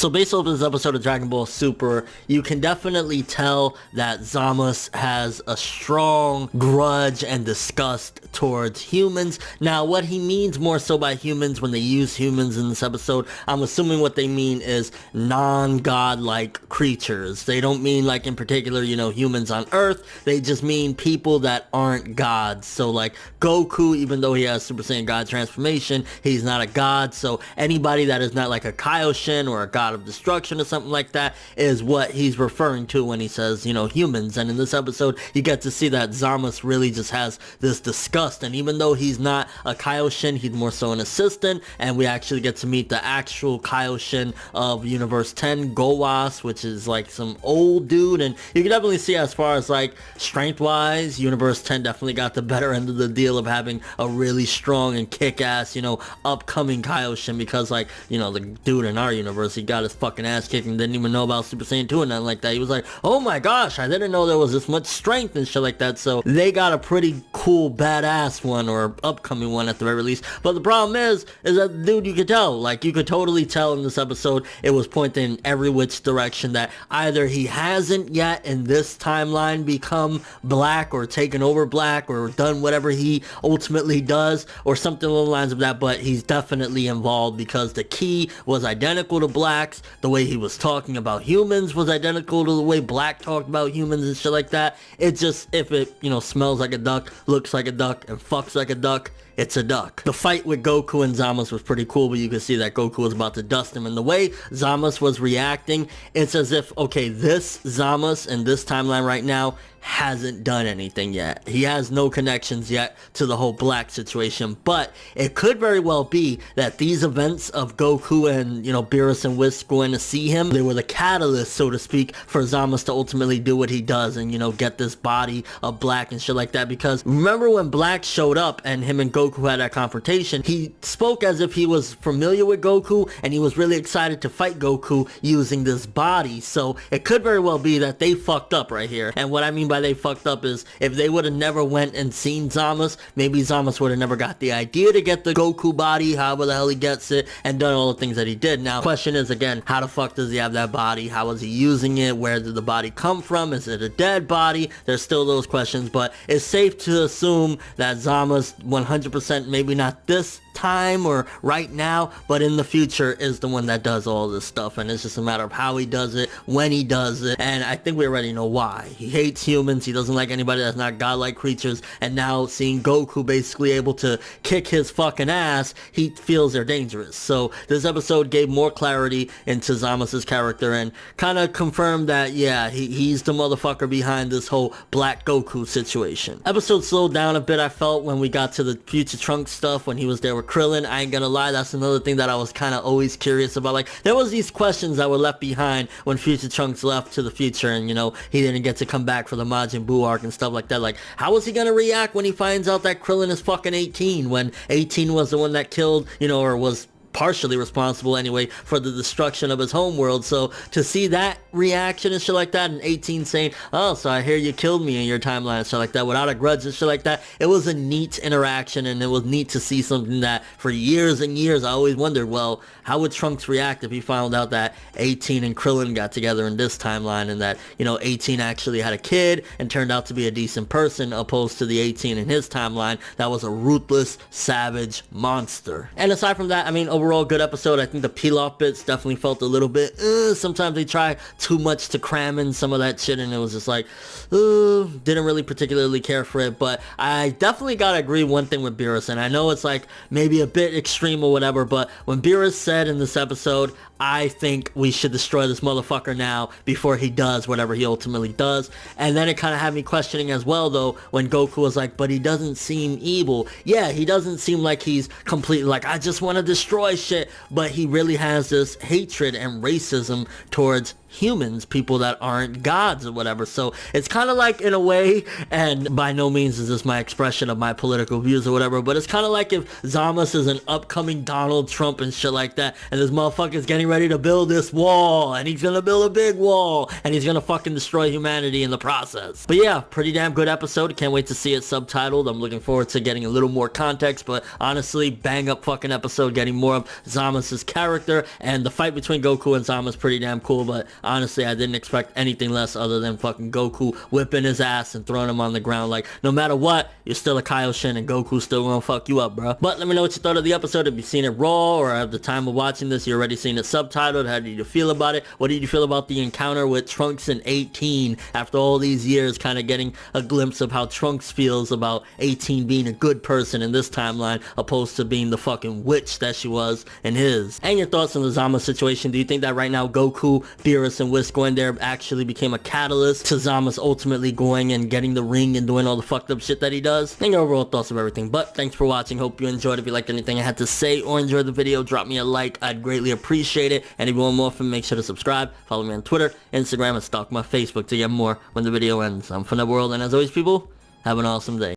So based off this episode of Dragon Ball Super, you can definitely tell that Zamasu has a strong grudge and disgust towards humans. Now, what he means more so by humans when they use humans in this episode, I'm assuming what they mean is non-god-like creatures. They don't mean like in particular, you know, humans on Earth. They just mean people that aren't gods. So like Goku, even though he has Super Saiyan God transformation, he's not a god. So anybody that is not like a Kaioshin or a god of destruction or something like that is what he's referring to when he says, you know, humans. And in this episode, you get to see that Zamasu really just has this disgust. And even though he's not a Kaioshin, he's more so an assistant. And we actually get to meet the actual Kaioshin of Universe 10, Gowas, which is like some old dude. And you can definitely see as far as like strength-wise, Universe 10 definitely got the better end of the deal of having a really strong and kick-ass, you know, upcoming Kaioshin, because like, you know, the dude in our universe, he got his fucking ass kicked and didn't even know about Super Saiyan 2 and nothing like that. He was like, oh my gosh, I didn't know there was this much strength and shit like that. So they got a pretty cool badass one, or upcoming one at the very least. But the problem is that dude, you could tell, like you could totally tell in this episode, it was pointing in every which direction that either he hasn't yet in this timeline become black or taken over black or done whatever he ultimately does or something along the lines of that, but he's definitely involved, because the key was identical to Black's. The way he was talking about humans was identical to the way Black talked about humans and shit like that. It just, if it, you know, smells like a duck, looks like a duck, and fucks like a duck, it's a duck. The fight with Goku and Zamasu was pretty cool, but you can see that Goku was about to dust him. And the way Zamasu was reacting, it's as if, okay, this Zamasu in this timeline right now hasn't done anything yet. He has no connections yet to the whole Black situation, but it could very well be that these events of Goku and, you know, Beerus and Whis going to see him, they were the catalyst, so to speak, for Zamasu to ultimately do what he does and, you know, get this body of Black and shit like that. Because remember when Black showed up and him and Goku had that confrontation, he spoke as if he was familiar with Goku and he was really excited to fight Goku using this body. So it could very well be that they fucked up right here. And what I mean by they fucked up is, if they would have never went and seen Zamasu, maybe Zamasu would have never got the idea to get the Goku body, however the hell he gets it, and done all the things that he did. Now, question is again, how the fuck does he have that body? How is he using it? Where did the body come from? Is it a dead body? There's still those questions, but it's safe to assume that Zamasu 100%, maybe not this time or right now, but in the future, is the one that does all this stuff. And it's just a matter of how he does it, when he does it, and I think we already know why. He hates humans, he doesn't like anybody that's not godlike creatures, and now seeing Goku basically able to kick his fucking ass, he feels they're dangerous. So this episode gave more clarity into Zamasu's character and kind of confirmed that, yeah, he's the motherfucker behind this whole Black Goku situation. Episode slowed down a bit, I felt, when we got to the Future Trunks stuff, when he was there with Krillin. I ain't gonna lie, that's another thing that I was kind of always curious about. Like, there was these questions that were left behind when Future Trunks left to the future, and, you know, he didn't get to come back for the Majin Buu arc and stuff like that. Like, how was he gonna react when he finds out that Krillin is fucking 18, when 18 was the one that killed, you know, or was partially responsible anyway for the destruction of his homeworld? So to see that reaction and shit like that, and 18 saying, oh, so I hear you killed me in your timeline and shit like that, without a grudge and shit like that, it was a neat interaction, and it was neat to see something that for years and years I always wondered, well, how would Trunks react if he found out that 18 and Krillin got together in this timeline, and that, you know, 18 actually had a kid and turned out to be a decent person, opposed to the 18 in his timeline that was a ruthless, savage monster. And aside from that, I mean, overall good episode. I think the peel-off bits definitely felt a little bit, sometimes they try too much to cram in some of that shit, and it was just like, didn't really particularly care for it. But I definitely gotta agree one thing with Beerus, and I know it's like maybe a bit extreme or whatever, but when Beerus said in this episode, I think we should destroy this motherfucker now before he does whatever he ultimately does. And then it kind of had me questioning as well, though, when Goku was like, but he doesn't seem evil. Yeah, he doesn't seem like he's completely like, I just want to destroy shit, but he really has this hatred and racism towards humans, people that aren't gods or whatever. So it's kind of like, in a way, and by no means is this my expression of my political views or whatever, but it's kind of like if Zamasu is an upcoming Donald Trump and shit like that, and this motherfucker's getting ready to build this wall, and he's gonna build a big wall, and he's gonna fucking destroy humanity in the process. But yeah, pretty damn good episode. Can't wait to see it subtitled. I'm looking forward to getting a little more context, but honestly, bang up fucking episode, getting more of Zamasu's character, and the fight between Goku and Zamasu is pretty damn cool, but honestly, I didn't expect anything less other than fucking Goku whipping his ass and throwing him on the ground. Like, no matter what, you're still a Kaioshin, and Goku's still gonna fuck you up, bro. But let me know what you thought of the episode. If you've seen it raw, or at the time of watching this, you already seen it subtitled. How did you feel about it? What did you feel about the encounter with Trunks in 18 after all these years, kind of getting a glimpse of how Trunks feels about 18 being a good person in this timeline, opposed to being the fucking witch that she was in his? And your thoughts on the Zamasu situation. Do you think that right now Goku, Beerus, and Whis going there actually became a catalyst to Zamasu ultimately going and getting the ring and doing all the fucked up shit that he does? And your overall thoughts of everything. But thanks for watching. Hope you enjoyed. If you liked anything I had to say or enjoyed the video, drop me a like. I'd greatly appreciate it. And if you want more from me, make sure to subscribe, follow me on Twitter, Instagram, and stalk my Facebook to get more when the video ends. I'm ForneverWorld, and as always, people, have an awesome day.